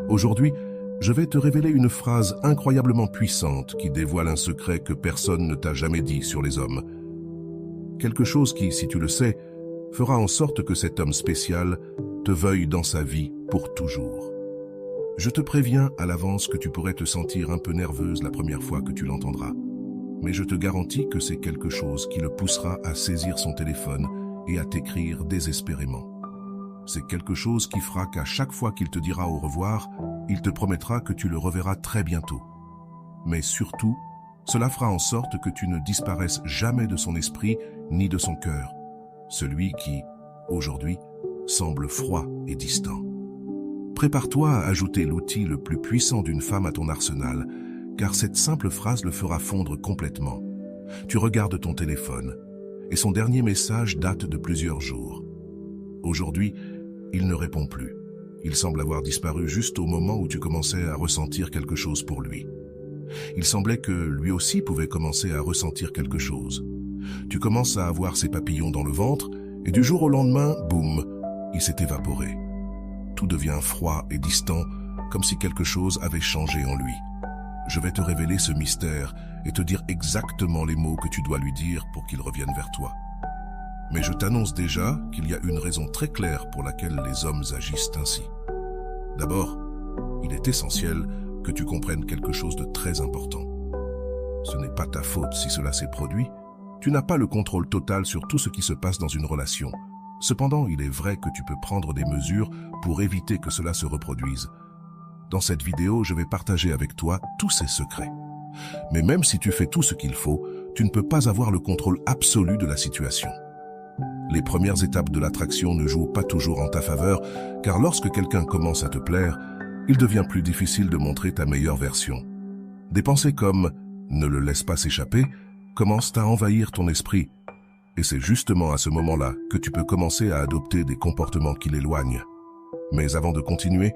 Aujourd'hui, je vais te révéler une phrase incroyablement puissante qui dévoile un secret que personne ne t'a jamais dit sur les hommes. Quelque chose qui, si tu le sais, fera en sorte que cet homme spécial te veuille dans sa vie pour toujours. Je te préviens à l'avance que tu pourrais te sentir un peu nerveuse la première fois que tu l'entendras. Mais je te garantis que c'est quelque chose qui le poussera à saisir son téléphone et à t'écrire désespérément. C'est quelque chose qui fera qu'à chaque fois qu'il te dira au revoir, il te promettra que tu le reverras très bientôt. Mais surtout, cela fera en sorte que tu ne disparaisses jamais de son esprit ni de son cœur. Celui qui, aujourd'hui, semble froid et distant. Prépare-toi à ajouter l'outil le plus puissant d'une femme à ton arsenal, car cette simple phrase le fera fondre complètement. Tu regardes ton téléphone, et son dernier message date de plusieurs jours. Aujourd'hui, il ne répond plus. Il semble avoir disparu juste au moment où tu commençais à ressentir quelque chose pour lui. Il semblait que lui aussi pouvait commencer à ressentir quelque chose. Tu commences à avoir ces papillons dans le ventre, et du jour au lendemain, boum, il s'est évaporé. Tout devient froid et distant, comme si quelque chose avait changé en lui. Je vais te révéler ce mystère et te dire exactement les mots que tu dois lui dire pour qu'il revienne vers toi. Mais je t'annonce déjà qu'il y a une raison très claire pour laquelle les hommes agissent ainsi. D'abord, il est essentiel que tu comprennes quelque chose de très important. Ce n'est pas ta faute si cela s'est produit. Tu n'as pas le contrôle total sur tout ce qui se passe dans une relation. Cependant, il est vrai que tu peux prendre des mesures pour éviter que cela se reproduise. Dans cette vidéo, je vais partager avec toi tous ces secrets. Mais même si tu fais tout ce qu'il faut, tu ne peux pas avoir le contrôle absolu de la situation. Les premières étapes de l'attraction ne jouent pas toujours en ta faveur, car lorsque quelqu'un commence à te plaire, il devient plus difficile de montrer ta meilleure version. Des pensées comme « ne le laisse pas s'échapper » commencent à envahir ton esprit. Et c'est justement à ce moment-là que tu peux commencer à adopter des comportements qui l'éloignent. Mais avant de continuer,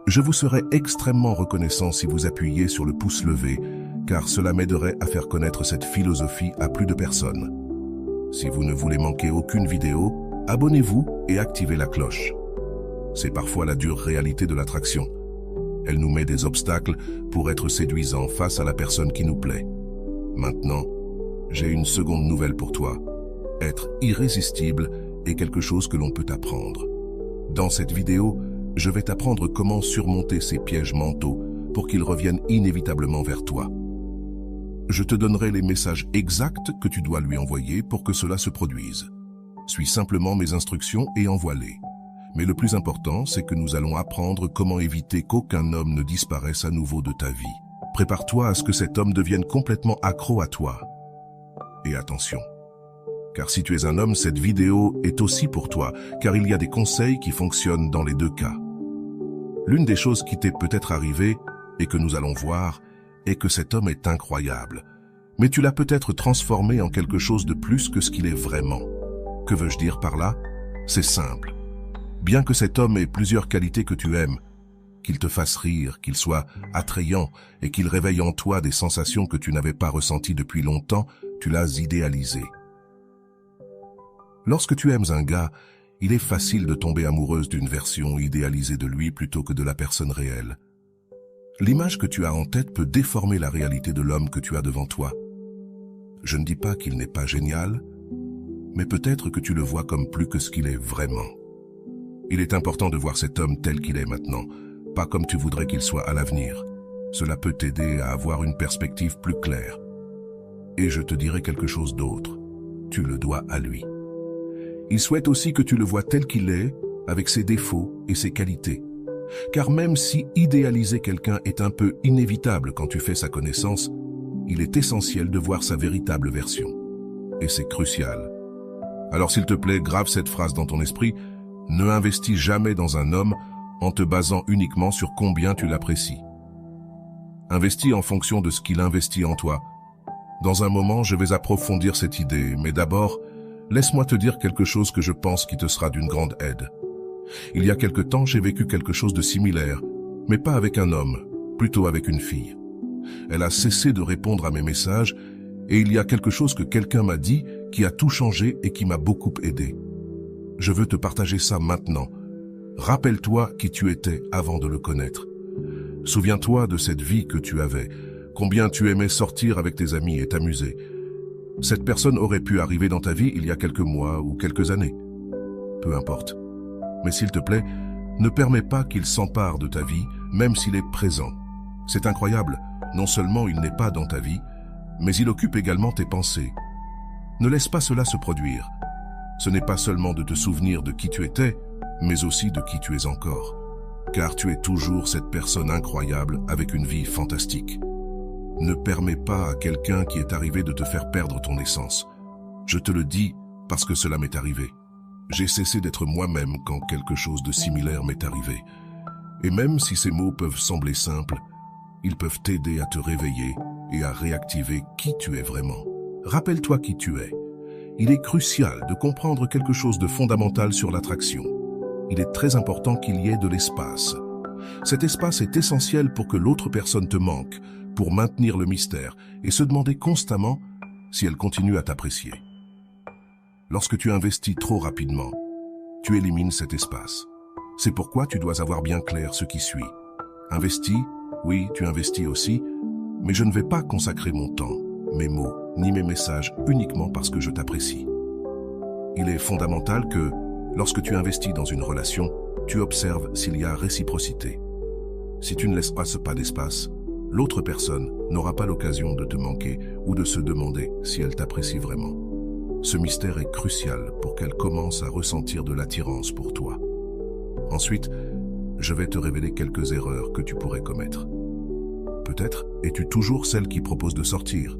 je vous serais extrêmement reconnaissant si vous appuyiez sur le pouce levé, car cela m'aiderait à faire connaître cette philosophie à plus de personnes. Si vous ne voulez manquer aucune vidéo, abonnez-vous et activez la cloche. C'est parfois la dure réalité de l'attraction. Elle nous met des obstacles pour être séduisants face à la personne qui nous plaît. Maintenant, j'ai une seconde nouvelle pour toi. Être irrésistible est quelque chose que l'on peut apprendre. Dans cette vidéo, je vais t'apprendre comment surmonter ces pièges mentaux pour qu'ils reviennent inévitablement vers toi. Je te donnerai les messages exacts que tu dois lui envoyer pour que cela se produise. Suis simplement mes instructions et envoie-les. Mais le plus important, c'est que nous allons apprendre comment éviter qu'aucun homme ne disparaisse à nouveau de ta vie. Prépare-toi à ce que cet homme devienne complètement accro à toi. Et attention, car si tu es un homme, cette vidéo est aussi pour toi, car il y a des conseils qui fonctionnent dans les deux cas. L'une des choses qui t'est peut-être arrivée, et que nous allons voir, est que cet homme est incroyable. Mais tu l'as peut-être transformé en quelque chose de plus que ce qu'il est vraiment. Que veux-je dire par là? C'est simple. Bien que cet homme ait plusieurs qualités que tu aimes, qu'il te fasse rire, qu'il soit attrayant et qu'il réveille en toi des sensations que tu n'avais pas ressenties depuis longtemps, tu l'as idéalisé. Lorsque tu aimes un gars, il est facile de tomber amoureuse d'une version idéalisée de lui plutôt que de la personne réelle. L'image que tu as en tête peut déformer la réalité de l'homme que tu as devant toi. Je ne dis pas qu'il n'est pas génial, mais peut-être que tu le vois comme plus que ce qu'il est vraiment. Il est important de voir cet homme tel qu'il est maintenant, pas comme tu voudrais qu'il soit à l'avenir. Cela peut t'aider à avoir une perspective plus claire. Et je te dirai quelque chose d'autre. Tu le dois à lui. Il souhaite aussi que tu le vois tel qu'il est, avec ses défauts et ses qualités. Car même si idéaliser quelqu'un est un peu inévitable quand tu fais sa connaissance, il est essentiel de voir sa véritable version. Et c'est crucial. Alors s'il te plaît, grave cette phrase dans ton esprit, ne investis jamais dans un homme en te basant uniquement sur combien tu l'apprécies. Investis en fonction de ce qu'il investit en toi. Dans un moment, je vais approfondir cette idée, mais d'abord, laisse-moi te dire quelque chose que je pense qui te sera d'une grande aide. Il y a quelque temps, j'ai vécu quelque chose de similaire, mais pas avec un homme, plutôt avec une fille. Elle a cessé de répondre à mes messages, et il y a quelque chose que quelqu'un m'a dit qui a tout changé et qui m'a beaucoup aidé. Je veux te partager ça maintenant. Rappelle-toi qui tu étais avant de le connaître. Souviens-toi de cette vie que tu avais, combien tu aimais sortir avec tes amis et t'amuser. Cette personne aurait pu arriver dans ta vie il y a quelques mois ou quelques années. Peu importe. Mais s'il te plaît, ne permets pas qu'il s'empare de ta vie, même s'il est présent. C'est incroyable, non seulement il n'est pas dans ta vie, mais il occupe également tes pensées. Ne laisse pas cela se produire. Ce n'est pas seulement de te souvenir de qui tu étais, mais aussi de qui tu es encore. Car tu es toujours cette personne incroyable avec une vie fantastique. Ne permets pas à quelqu'un qui est arrivé de te faire perdre ton essence. Je te le dis parce que cela m'est arrivé. J'ai cessé d'être moi-même quand quelque chose de similaire m'est arrivé. Et même si ces mots peuvent sembler simples, ils peuvent t'aider à te réveiller et à réactiver qui tu es vraiment. Rappelle-toi qui tu es. Il est crucial de comprendre quelque chose de fondamental sur l'attraction. Il est très important qu'il y ait de l'espace. Cet espace est essentiel pour que l'autre personne te manque, pour maintenir le mystère et se demander constamment si elle continue à t'apprécier. Lorsque tu investis trop rapidement, tu élimines cet espace. C'est pourquoi tu dois avoir bien clair ce qui suit. Investis, oui, tu investis aussi, mais je ne vais pas consacrer mon temps, mes mots, ni mes messages uniquement parce que je t'apprécie. Il est fondamental que, lorsque tu investis dans une relation, tu observes s'il y a réciprocité. Si tu ne laisses pas d'espace, l'autre personne n'aura pas l'occasion de te manquer ou de se demander si elle t'apprécie vraiment. Ce mystère est crucial pour qu'elle commence à ressentir de l'attirance pour toi. Ensuite, je vais te révéler quelques erreurs que tu pourrais commettre. Peut-être es-tu toujours celle qui propose de sortir.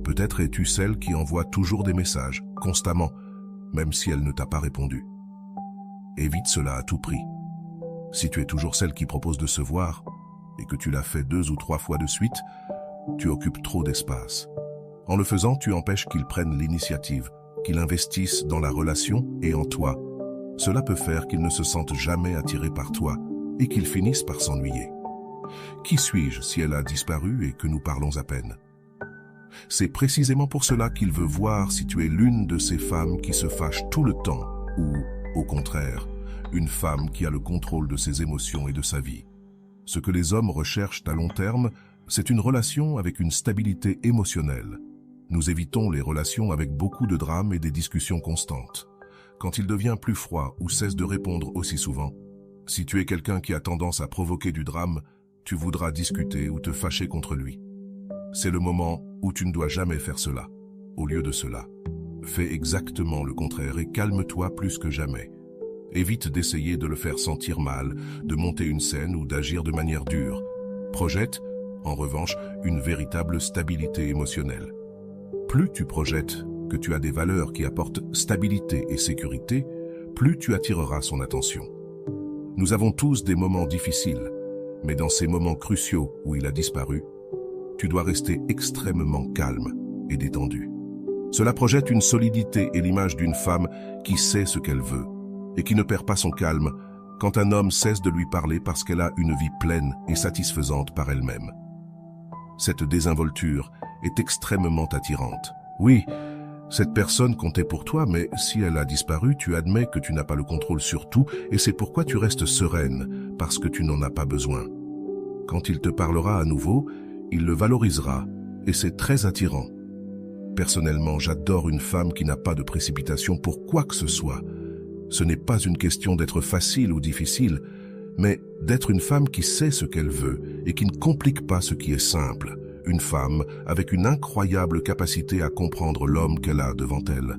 Peut-être es-tu celle qui envoie toujours des messages, constamment, même si elle ne t'a pas répondu. Évite cela à tout prix. Si tu es toujours celle qui propose de se voir, et que tu l'as fait 2 ou 3 fois de suite, tu occupes trop d'espace. En le faisant, tu empêches qu'ils prennent l'initiative, qu'ils investissent dans la relation et en toi. Cela peut faire qu'ils ne se sentent jamais attirés par toi et qu'ils finissent par s'ennuyer. Qui suis-je si elle a disparu et que nous parlons à peine? C'est précisément pour cela qu'il veut voir si tu es l'une de ces femmes qui se fâchent tout le temps ou, au contraire, une femme qui a le contrôle de ses émotions et de sa vie. Ce que les hommes recherchent à long terme, c'est une relation avec une stabilité émotionnelle. Nous évitons les relations avec beaucoup de drames et des discussions constantes. Quand il devient plus froid ou cesse de répondre aussi souvent, si tu es quelqu'un qui a tendance à provoquer du drame, tu voudras discuter ou te fâcher contre lui. C'est le moment où tu ne dois jamais faire cela. Au lieu de cela, fais exactement le contraire et calme-toi plus que jamais. Évite d'essayer de le faire sentir mal, de monter une scène ou d'agir de manière dure. Projette, en revanche, une véritable stabilité émotionnelle. Plus tu projettes que tu as des valeurs qui apportent stabilité et sécurité, plus tu attireras son attention. Nous avons tous des moments difficiles, mais dans ces moments cruciaux où il a disparu, tu dois rester extrêmement calme et détendu. Cela projette une solidité et l'image d'une femme qui sait ce qu'elle veut et qui ne perd pas son calme quand un homme cesse de lui parler parce qu'elle a une vie pleine et satisfaisante par elle-même. Cette désinvolture est extrêmement attirante. Oui, cette personne comptait pour toi, mais si elle a disparu, tu admets que tu n'as pas le contrôle sur tout et c'est pourquoi tu restes sereine, parce que tu n'en as pas besoin. Quand il te parlera à nouveau, il le valorisera et c'est très attirant. Personnellement, j'adore une femme qui n'a pas de précipitation pour quoi que ce soit. Ce n'est pas une question d'être facile ou difficile, mais d'être une femme qui sait ce qu'elle veut et qui ne complique pas ce qui est simple. Une femme avec une incroyable capacité à comprendre l'homme qu'elle a devant elle.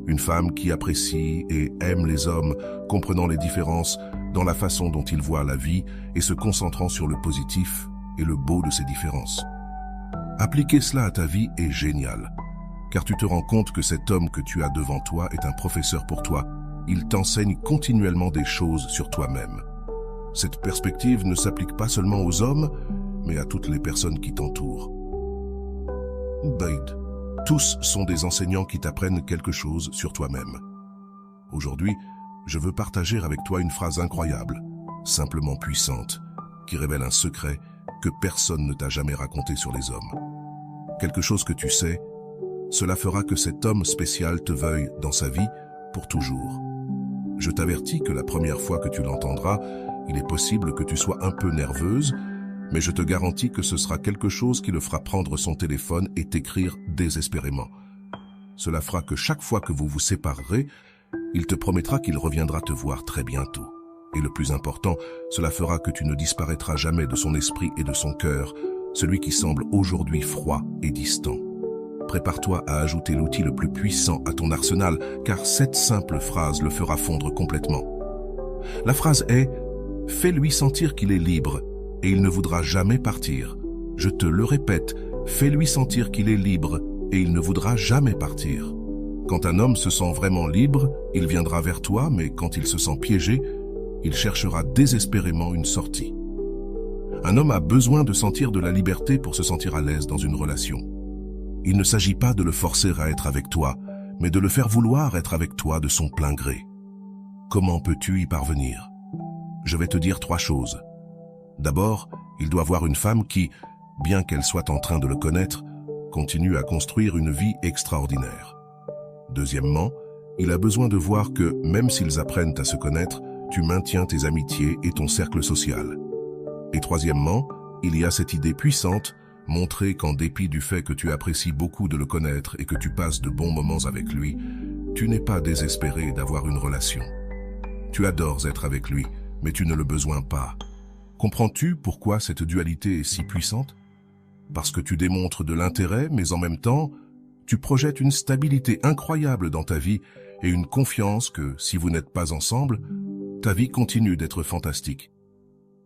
Une femme qui apprécie et aime les hommes, comprenant les différences dans la façon dont ils voient la vie et se concentrant sur le positif et le beau de ces différences. Appliquer cela à ta vie est génial, car tu te rends compte que cet homme que tu as devant toi est un professeur pour toi. Il t'enseigne continuellement des choses sur toi-même. Cette perspective ne s'applique pas seulement aux hommes, mais à toutes les personnes qui t'entourent. Bade, tous sont des enseignants qui t'apprennent quelque chose sur toi-même. Aujourd'hui, je veux partager avec toi une phrase incroyable, simplement puissante, qui révèle un secret que personne ne t'a jamais raconté sur les hommes. Quelque chose que tu sais, cela fera que cet homme spécial te veuille dans sa vie pour toujours. Je t'avertis que la première fois que tu l'entendras, il est possible que tu sois un peu nerveuse, Mais je te garantis que ce sera quelque chose qui le fera prendre son téléphone et t'écrire désespérément. Cela fera que chaque fois que vous vous séparerez, il te promettra qu'il reviendra te voir très bientôt. Et le plus important, cela fera que tu ne disparaîtras jamais de son esprit et de son cœur, celui qui semble aujourd'hui froid et distant. Prépare-toi à ajouter l'outil le plus puissant à ton arsenal, car cette simple phrase le fera fondre complètement. La phrase est « Fais-lui sentir qu'il est libre et il ne voudra jamais partir. » Je te le répète, fais-lui sentir qu'il est libre et il ne voudra jamais partir. Quand un homme se sent vraiment libre, il viendra vers toi, mais quand il se sent piégé, il cherchera désespérément une sortie. Un homme a besoin de sentir de la liberté pour se sentir à l'aise dans une relation. Il ne s'agit pas de le forcer à être avec toi, mais de le faire vouloir être avec toi de son plein gré. Comment peux-tu y parvenir? Je vais te dire 3 choses. D'abord, il doit voir une femme qui, bien qu'elle soit en train de le connaître, continue à construire une vie extraordinaire. Deuxièmement, il a besoin de voir que, même s'ils apprennent à se connaître, tu maintiens tes amitiés et ton cercle social. Et troisièmement, il y a cette idée puissante, montrer qu'en dépit du fait que tu apprécies beaucoup de le connaître et que tu passes de bons moments avec lui, tu n'es pas désespéré d'avoir une relation. Tu adores être avec lui, mais tu ne le besoins pas. Comprends-tu pourquoi cette dualité est si puissante? Parce que tu démontres de l'intérêt, mais en même temps, tu projettes une stabilité incroyable dans ta vie et une confiance que, si vous n'êtes pas ensemble, ta vie continue d'être fantastique.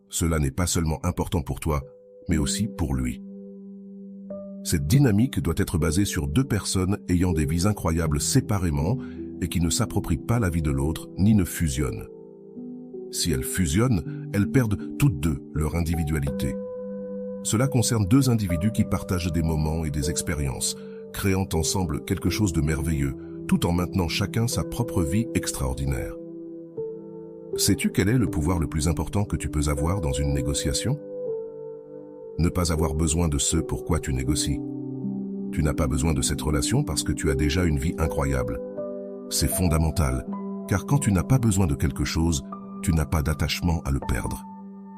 Cela n'est pas seulement important pour toi, mais aussi pour lui. Cette dynamique doit être basée sur 2 personnes ayant des vies incroyables séparément et qui ne s'approprient pas la vie de l'autre ni ne fusionnent. Si elles fusionnent, elles perdent toutes 2 leur individualité. Cela concerne 2 individus qui partagent des moments et des expériences, créant ensemble quelque chose de merveilleux, tout en maintenant chacun sa propre vie extraordinaire. Sais-tu quel est le pouvoir le plus important que tu peux avoir dans une négociation? Ne pas avoir besoin de ce pourquoi tu négocies. Tu n'as pas besoin de cette relation parce que tu as déjà une vie incroyable. C'est fondamental, car quand tu n'as pas besoin de quelque chose, tu n'as pas d'attachement à le perdre.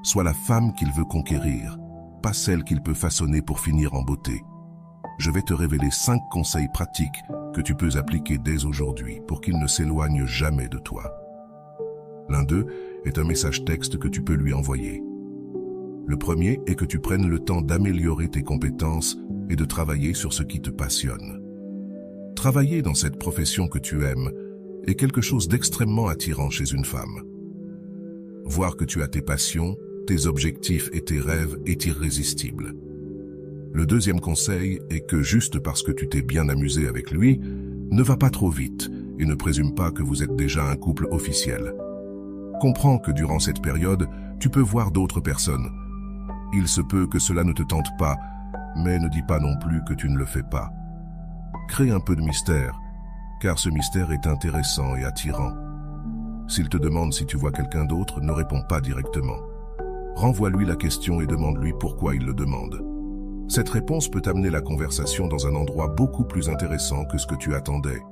Sois la femme qu'il veut conquérir, pas celle qu'il peut façonner pour finir en beauté. Je vais te révéler 5 conseils pratiques que tu peux appliquer dès aujourd'hui pour qu'il ne s'éloigne jamais de toi. L'un d'eux est un message texte que tu peux lui envoyer. Le premier est que tu prennes le temps d'améliorer tes compétences et de travailler sur ce qui te passionne. Travailler dans cette profession que tu aimes est quelque chose d'extrêmement attirant chez une femme. Voir que tu as tes passions, tes objectifs et tes rêves est irrésistible. Le deuxième conseil est que juste parce que tu t'es bien amusé avec lui, ne va pas trop vite et ne présume pas que vous êtes déjà un couple officiel. Comprends que durant cette période, tu peux voir d'autres personnes. Il se peut que cela ne te tente pas, mais ne dis pas non plus que tu ne le fais pas. Crée un peu de mystère, car ce mystère est intéressant et attirant. S'il te demande si tu vois quelqu'un d'autre, ne réponds pas directement. Renvoie-lui la question et demande-lui pourquoi il le demande. Cette réponse peut amener la conversation dans un endroit beaucoup plus intéressant que ce que tu attendais.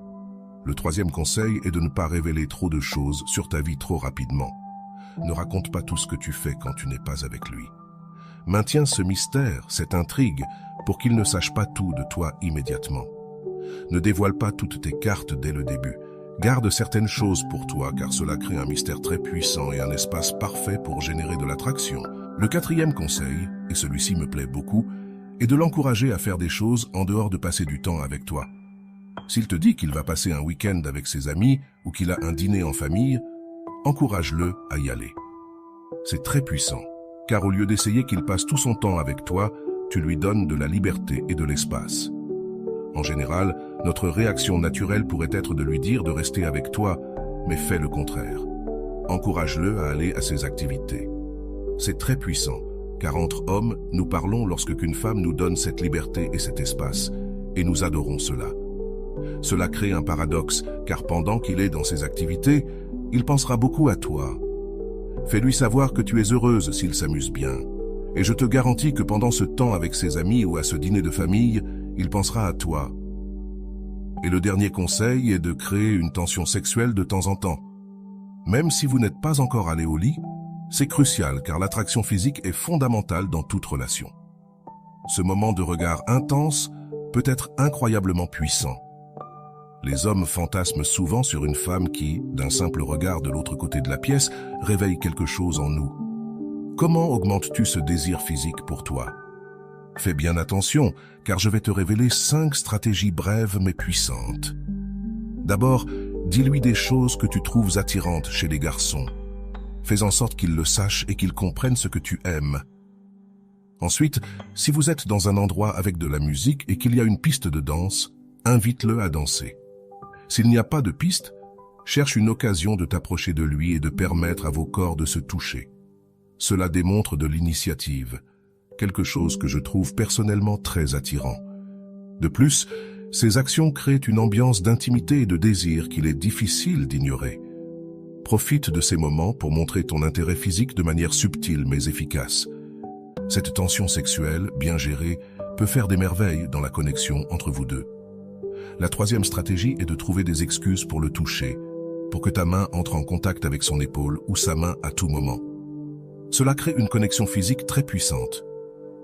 Le troisième conseil est de ne pas révéler trop de choses sur ta vie trop rapidement. Ne raconte pas tout ce que tu fais quand tu n'es pas avec lui. Maintiens ce mystère, cette intrigue, pour qu'il ne sache pas tout de toi immédiatement. Ne dévoile pas toutes tes cartes dès le début. Garde certaines choses pour toi, car cela crée un mystère très puissant et un espace parfait pour générer de l'attraction. Le quatrième conseil, et celui-ci me plaît beaucoup, est de l'encourager à faire des choses en dehors de passer du temps avec toi. S'il te dit qu'il va passer un week-end avec ses amis ou qu'il a un dîner en famille, encourage-le à y aller. C'est très puissant, car au lieu d'essayer qu'il passe tout son temps avec toi, tu lui donnes de la liberté et de l'espace. En général, notre réaction naturelle pourrait être de lui dire de rester avec toi, mais fais le contraire. Encourage-le à aller à ses activités. C'est très puissant, car entre hommes, nous parlons lorsque qu'une femme nous donne cette liberté et cet espace, et nous adorons cela. Cela crée un paradoxe, car pendant qu'il est dans ses activités, il pensera beaucoup à toi. Fais-lui savoir que tu es heureuse s'il s'amuse bien. Et je te garantis que pendant ce temps avec ses amis ou à ce dîner de famille, il pensera à toi. Et le dernier conseil est de créer une tension sexuelle de temps en temps. Même si vous n'êtes pas encore allé au lit, C'est crucial car l'attraction physique est fondamentale dans toute relation. Ce moment de regard intense peut être incroyablement puissant. Les hommes fantasment souvent sur une femme qui, d'un simple regard de l'autre côté de la pièce, réveille quelque chose en nous. Comment augmentes-tu ce désir physique pour toi? Fais bien attention, car je vais te révéler 5 stratégies brèves mais puissantes. D'abord, dis-lui des choses que tu trouves attirantes chez les garçons. Fais en sorte qu'ils le sachent et qu'ils comprennent ce que tu aimes. Ensuite, si vous êtes dans un endroit avec de la musique et qu'il y a une piste de danse, invite-le à danser. S'il n'y a pas de piste, cherche une occasion de t'approcher de lui et de permettre à vos corps de se toucher. Cela démontre de l'initiative, quelque chose que je trouve personnellement très attirant. De plus, ces actions créent une ambiance d'intimité et de désir qu'il est difficile d'ignorer. Profite de ces moments pour montrer ton intérêt physique de manière subtile mais efficace. Cette tension sexuelle, bien gérée, peut faire des merveilles dans la connexion entre vous deux. La troisième stratégie est de trouver des excuses pour le toucher, pour que ta main entre en contact avec son épaule ou sa main à tout moment. Cela crée une connexion physique très puissante.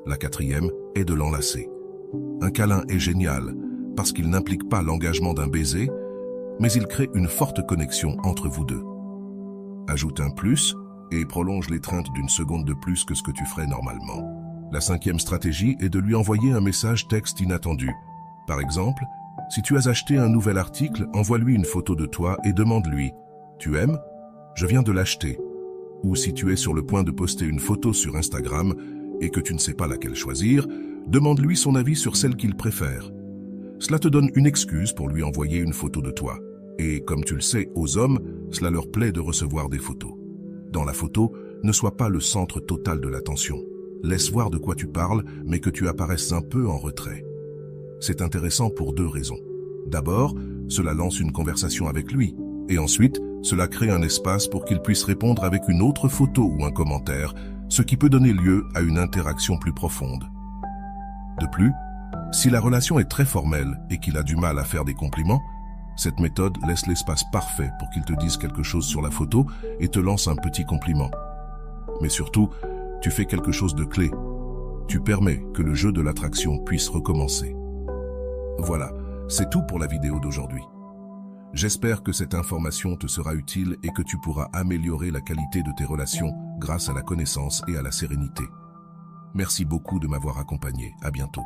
La quatrième est de l'enlacer. Un câlin est génial parce qu'il n'implique pas l'engagement d'un baiser, mais il crée une forte connexion entre vous deux. Ajoute un plus et prolonge l'étreinte d'une seconde de plus que ce que tu ferais normalement. La cinquième stratégie est de lui envoyer un message texte inattendu. Par exemple, si tu as acheté un nouvel article, envoie-lui une photo de toi et demande-lui « Tu aimes ? Je viens de l'acheter » Ou si tu es sur le point de poster une photo sur Instagram et que tu ne sais pas laquelle choisir, demande-lui son avis sur celle qu'il préfère. Cela te donne une excuse pour lui envoyer une photo de toi. Et comme tu le sais, aux hommes, cela leur plaît de recevoir des photos. Dans la photo, ne sois pas le centre total de l'attention. Laisse voir de quoi tu parles, mais que tu apparaisses un peu en retrait. C'est intéressant pour 2 raisons. D'abord, cela lance une conversation avec lui. Et ensuite, cela crée un espace pour qu'il puisse répondre avec une autre photo ou un commentaire, ce qui peut donner lieu à une interaction plus profonde. De plus, si la relation est très formelle et qu'il a du mal à faire des compliments, cette méthode laisse l'espace parfait pour qu'il te dise quelque chose sur la photo et te lance un petit compliment. Mais surtout, tu fais quelque chose de clé. Tu permets que le jeu de l'attraction puisse recommencer. Voilà, c'est tout pour la vidéo d'aujourd'hui. J'espère que cette information te sera utile et que tu pourras améliorer la qualité de tes relations grâce à la connaissance et à la sérénité. Merci beaucoup de m'avoir accompagné. À bientôt.